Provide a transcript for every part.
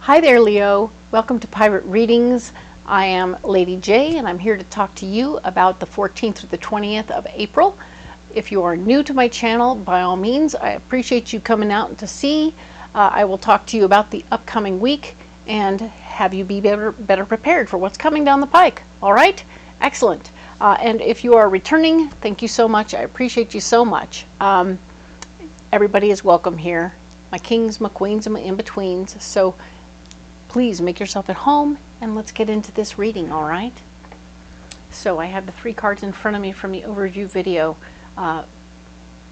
Hi there, Leo. Welcome to Pirate Readings. I am Lady J, and I'm here to talk to you about the 14th through the 20th of April. If you are new to my channel, by all means, I appreciate you coming out to see. I will talk to you about the upcoming week and have you be better prepared for what's coming down the pike. All right? Excellent. And if you are returning, thank you so much. I appreciate you so much. Everybody is welcome here. My kings, my queens, and my in-betweens. So please make yourself at home and let's get into this reading, all right? So I have the 3 cards in front of me from the overview video.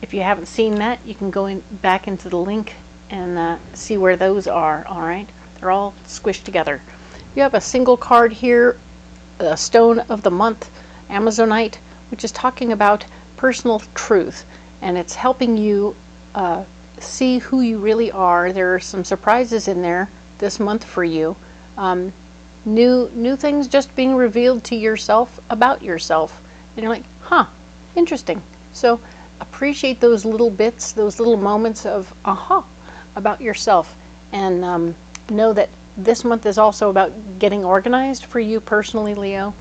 If you haven't seen that, you can go back into the link and see where those are, all right? They're all squished together. You have a single card here, a Stone of the Month, Amazonite, which is talking about personal truth, and it's helping you see who you really are. There are some surprises in there this month for you. New things just being revealed to yourself about yourself. And you're like, huh, interesting. So appreciate those little bits, those little moments of aha about yourself. And know that this month is also about getting organized for you personally, Leo.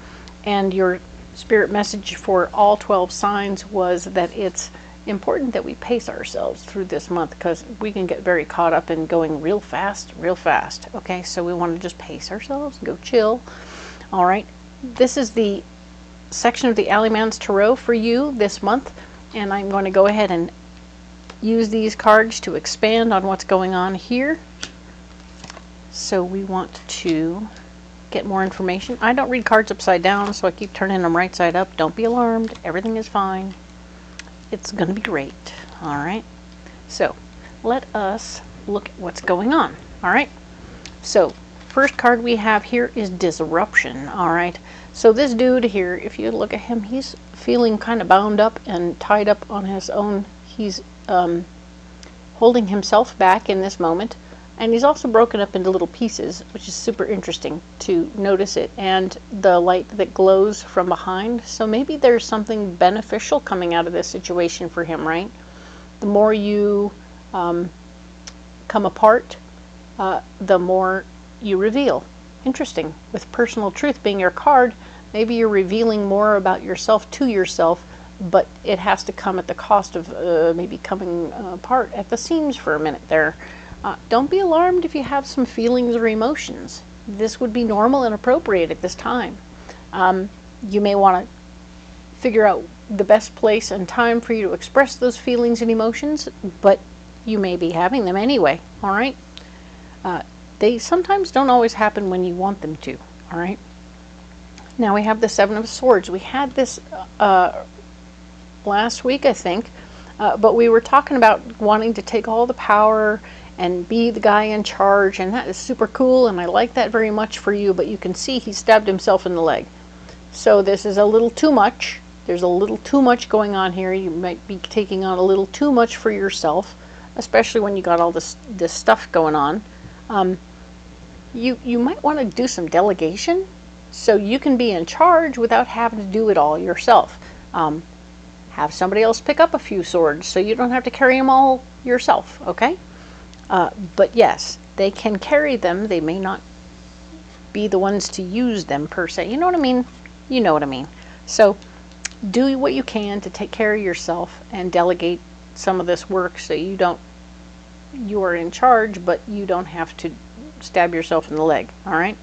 And your spirit message for all 12 signs was that it's important that we pace ourselves through this month because we can get very caught up in going real fast. Okay, so we want to just pace ourselves and go chill. All right, this is the section of the Alleyman's Tarot for you this month, and I'm going to go ahead and use these cards to expand on what's going on here. So we want to get more information. I don't read cards upside down, so I keep turning them right side up. Don't be alarmed, everything is fine. It's going to be great. All right, so let us look at what's going on. All right, so first card we have here is disruption. All right, so this dude here, if you look at him, he's feeling kind of bound up and tied up on his own. He's holding himself back in this moment, and he's also broken up into little pieces, which is super interesting to notice it, and the light that glows from behind. So maybe there's something beneficial coming out of this situation for him, right? The more you come apart, the more you reveal. Interesting. With personal truth being your card, maybe you're revealing more about yourself to yourself, but it has to come at the cost of maybe coming apart at the seams for a minute there. Don't be alarmed if you have some feelings or emotions. This would be normal and appropriate at this time. You may want to figure out the best place and time for you to express those feelings and emotions, but you may be having them anyway, all right? They sometimes don't always happen when you want them to, all right? Now we have the 7 of Swords. We had this last week, I think, but we were talking about wanting to take all the power and be the guy in charge, and that is super cool, and I like that very much for you, but you can see he stabbed himself in the leg. So this is a little too much. There's a little too much going on here. You might be taking on a little too much for yourself, especially when you got all this stuff going on. You might want to do some delegation so you can be in charge without having to do it all yourself. Have somebody else pick up a few swords so you don't have to carry them all yourself, okay? But yes, they can carry them. They may not be the ones to use them per se. You know what I mean? You know what I mean. So do what you can to take care of yourself and delegate some of this work so you are in charge, but you don't have to stab yourself in the leg. All right.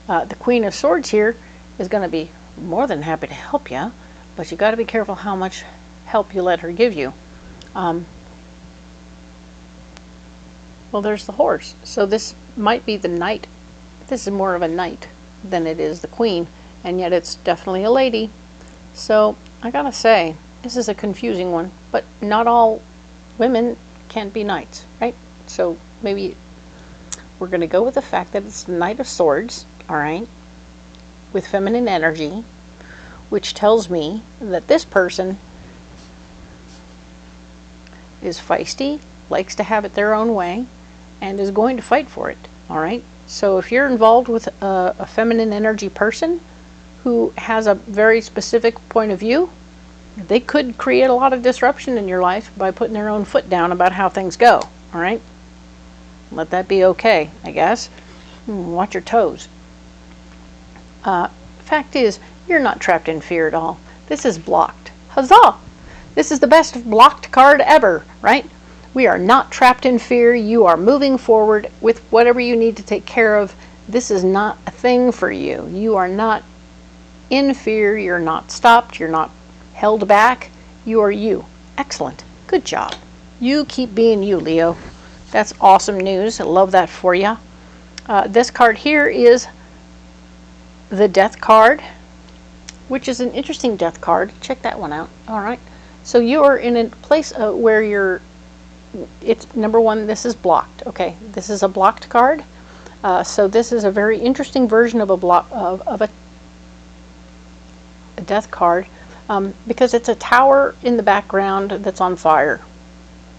The Queen of Swords here is going to be more than happy to help you, but you got to be careful how much help you let her give you. Well, there's the horse. So this might be the knight. This is more of a knight than it is the queen, and yet it's definitely a lady. So I gotta say, this is a confusing one, but not all women can be knights, right? So maybe we're gonna go with the fact that it's the Knight of Swords, all right, with feminine energy, which tells me that this person is feisty, likes to have it their own way, and is going to fight for it, all right? So if you're involved with a feminine energy person who has a very specific point of view, they could create a lot of disruption in your life by putting their own foot down about how things go, all right? Let that be okay, I guess. Watch your toes. Fact is, you're not trapped in fear at all. This is blocked. Huzzah! This is the best blocked card ever, right? We are not trapped in fear. You are moving forward with whatever you need to take care of. This is not a thing for you. You are not in fear. You're not stopped. You're not held back. You are you. Excellent. Good job. You keep being you, Leo. That's awesome news. I love that for you. This card here is the Death card, which is an interesting death card. Check that one out. All right. So you're in a place where it's number one, this is blocked. Okay. This is a blocked card. So this is a very interesting version of a death card, because it's a tower in the background that's on fire,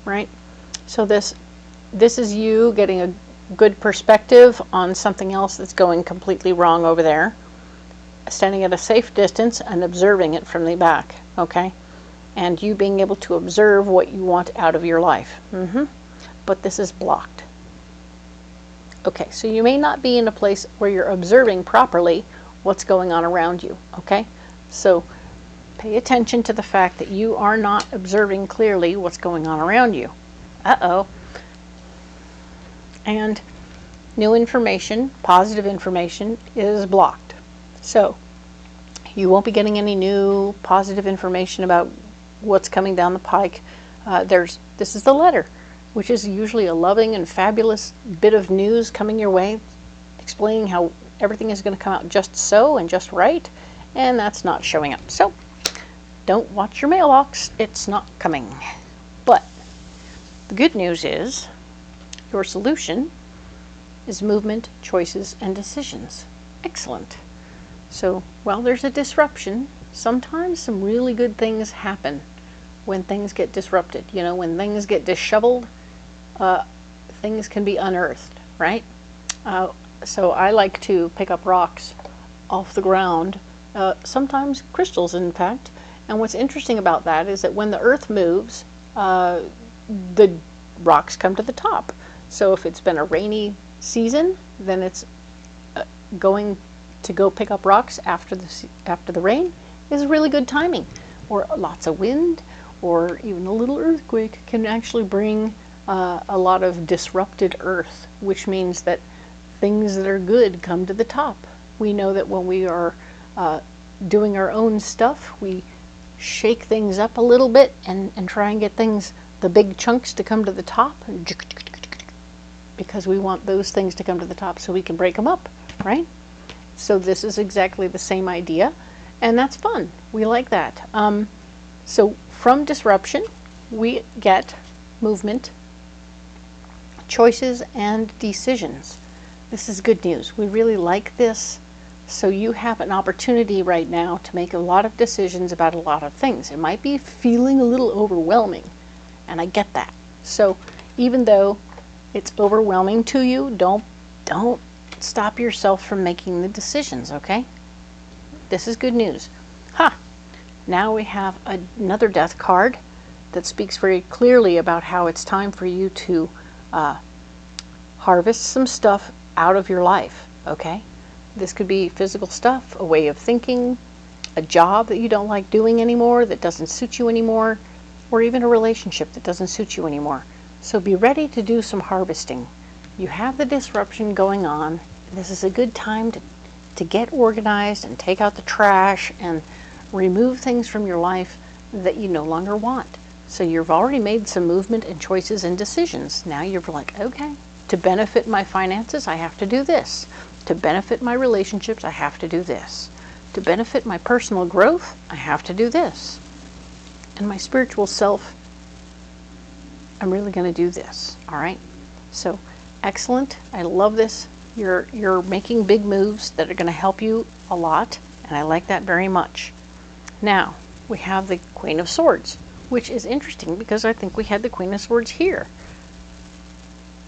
right? So this is you getting a good perspective on something else that's going completely wrong over there, standing at a safe distance and observing it from the back, okay? And you being able to observe what you want out of your life. But this is blocked. Okay, so you may not be in a place where you're observing properly what's going on around you, okay? So pay attention to the fact that you are not observing clearly what's going on around you. Uh-oh. And new information, positive information, is blocked. So you won't be getting any new positive information about what's coming down the pike. This is the letter, which is usually a loving and fabulous bit of news coming your way, explaining how everything is going to come out just so and just right, and that's not showing up. So don't watch your mailbox. It's not coming. But the good news is your solution is movement, choices, and decisions. Excellent. So, while there's a disruption, sometimes some really good things happen when things get disrupted. You know, when things get disheveled, things can be unearthed, right? So I like to pick up rocks off the ground, sometimes crystals, in fact. And what's interesting about that is that when the earth moves, the rocks come to the top. So if it's been a rainy season, then it's going to go pick up rocks after the rain is really good timing. Or lots of wind, or even a little earthquake can actually bring a lot of disrupted earth, which means that things that are good come to the top. We know that when we are doing our own stuff, we shake things up a little bit and try and get things, the big chunks, to come to the top, because we want those things to come to the top so we can break them up, right? So this is exactly the same idea, and that's fun. We like that. So from disruption, we get movement, choices, and decisions. This is good news. We really like this. So you have an opportunity right now to make a lot of decisions about a lot of things. It might be feeling a little overwhelming, and I get that. So even though it's overwhelming to you, don't stop yourself from making the decisions, okay? This is good news. Now we have another death card that speaks very clearly about how it's time for you to harvest some stuff out of your life, okay? This could be physical stuff, a way of thinking, a job that you don't like doing anymore, that doesn't suit you anymore, or even a relationship that doesn't suit you anymore. So be ready to do some harvesting. You have the disruption going on. This is a good time to get organized and take out the trash and remove things from your life that you no longer want. So you've already made some movement and choices and decisions. Now you're like, okay, to benefit my finances, I have to do this. To benefit my relationships, I have to do this. To benefit my personal growth, I have to do this. And my spiritual self, I'm really going to do this. All right? So excellent. I love this. You're making big moves that are going to help you a lot, and I like that very much. Now, we have the Queen of Swords, which is interesting because I think we had the Queen of Swords here.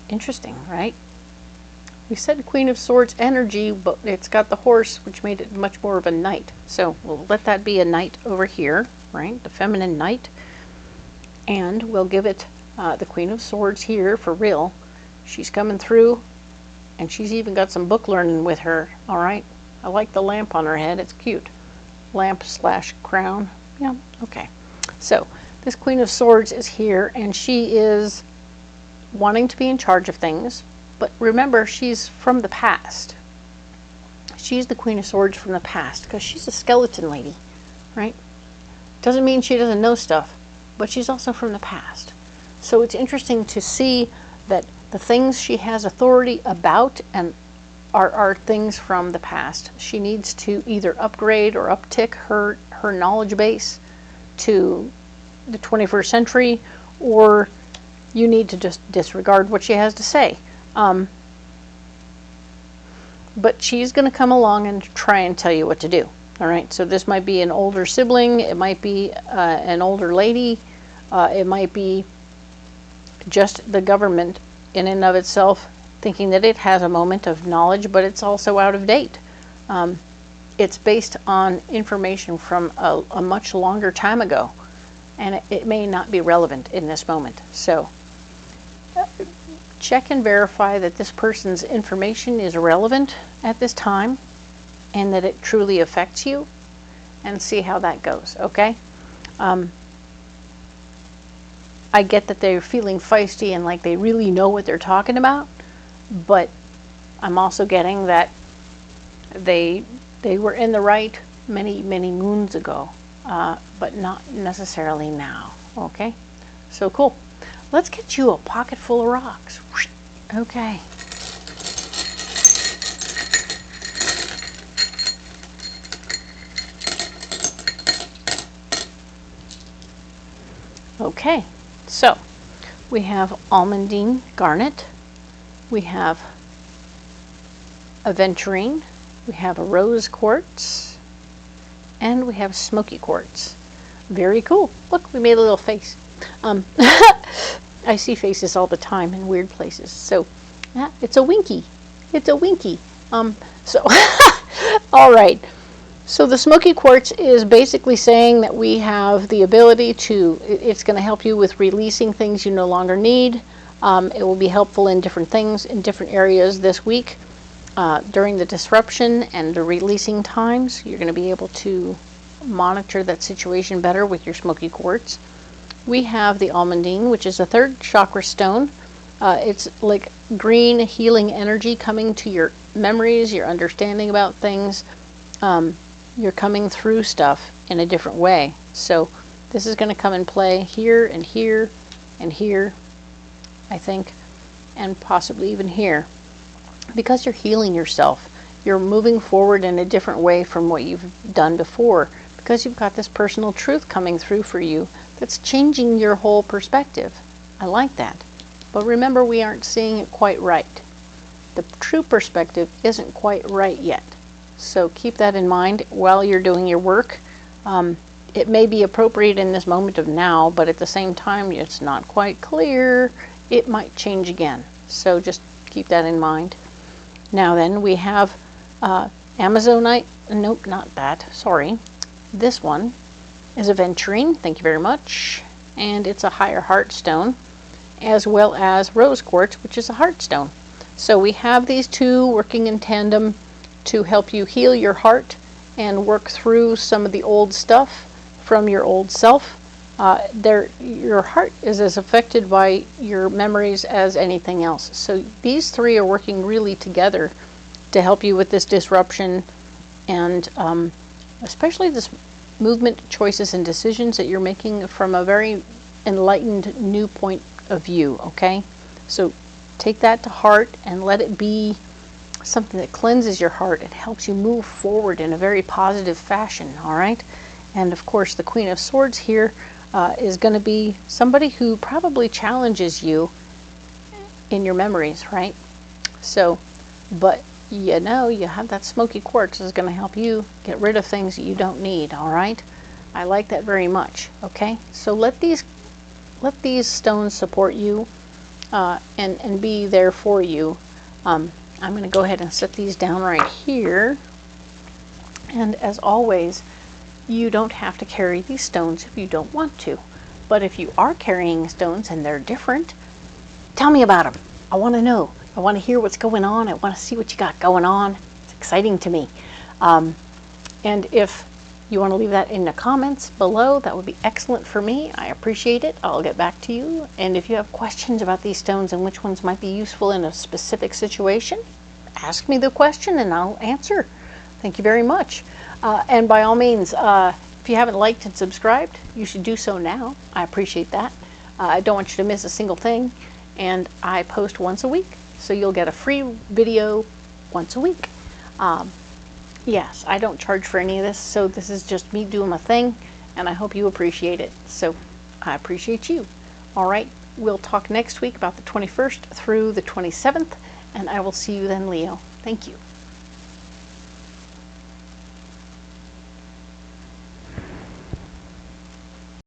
Interesting, right? We said Queen of Swords energy, but it's got the horse, which made it much more of a knight. So we'll let that be a knight over here, right? The feminine knight. And we'll give it the Queen of Swords here for real. She's coming through And she's even got some book learning with her, all right? I like the lamp on her head. It's cute. Lamp / crown. Yeah, okay. So this Queen of Swords is here, and she is wanting to be in charge of things. But remember, she's from the past. She's the Queen of Swords from the past because she's a skeleton lady, right? Doesn't mean she doesn't know stuff, but she's also from the past. So it's interesting to see that the things she has authority about and are things from the past. She needs to either upgrade or uptick her knowledge base to the 21st century, or you need to just disregard what she has to say. But she's going to come along and try and tell you what to do. All right, so this might be an older sibling, it might be an older lady, it might be just the government in and of itself thinking that it has a moment of knowledge, but it's also out of date. It's based on information from a much longer time ago, and it may not be relevant in this moment. So check and verify that this person's information is relevant at this time and that it truly affects you, and see how that goes, okay? I get that they're feeling feisty and like they really know what they're talking about, but I'm also getting that they were in the right many moons ago, but not necessarily now, okay? So cool. Let's get you a pocket full of rocks. Okay. Okay, so we have almandine garnet, we have aventurine, we have a rose quartz, and we have smoky quartz. Very cool. Look, we made a little face. I see faces all the time in weird places. So, yeah, it's a winky. It's a winky. So, all right. So the smoky quartz is basically saying that we have the ability to, it's going to help you with releasing things you no longer need. It will be helpful in different things, in different areas this week. During the disruption and the releasing times, you're going to be able to monitor that situation better with your smoky quartz. We have the almandine, which is a 3rd chakra stone. It's like green healing energy coming to your memories, your understanding about things. You're coming through stuff in a different way. So this is going to come in play here and here and here, I think, and possibly even here. Because you're healing yourself, you're moving forward in a different way from what you've done before, because you've got this personal truth coming through for you that's changing your whole perspective. I like that. But remember, we aren't seeing it quite right. The true perspective isn't quite right yet. So keep that in mind while you're doing your work. It may be appropriate in this moment of now, but at the same time, it's not quite clear. It might change again. So just keep that in mind. Now then, we have Amazonite. Nope, not that. Sorry. This one is aventurine. Thank you very much. And it's a higher heart stone, as well as rose quartz, which is a heart stone. So we have these two working in tandem to help you heal your heart and work through some of the old stuff from your old self. Your heart is as affected by your memories as anything else. So these three are working really together to help you with this disruption, and especially this movement, choices, and decisions that you're making from a very enlightened new point of view, okay? So take that to heart and let it be something that cleanses your heart and helps you move forward in a very positive fashion, all right? And of course, the Queen of Swords here is going to be somebody who probably challenges you in your memories, right? So, but you know, you have that smoky quartz is going to help you get rid of things that you don't need, all right? I like that very much, okay? So let these stones support you and be there for you. I'm going to go ahead and set these down right here. And as always, you don't have to carry these stones if you don't want to. But if you are carrying stones and they're different, tell me about them. I want to know. I want to hear what's going on. I want to see what you got going on. It's exciting to me. And if you want to leave that in the comments below, that would be excellent for me. I appreciate it. I'll get back to you. And if you have questions about these stones and which ones might be useful in a specific situation, ask me the question and I'll answer. Thank you very much. And by all means, if you haven't liked and subscribed, you should do so now. I appreciate that. I don't want you to miss a single thing. And I post once a week, so you'll get a free video once a week. Yes, I don't charge for any of this, so this is just me doing my thing, and I hope you appreciate it. So I appreciate you. All right, we'll talk next week about the 21st through the 27th, and I will see you then, Leo. Thank you.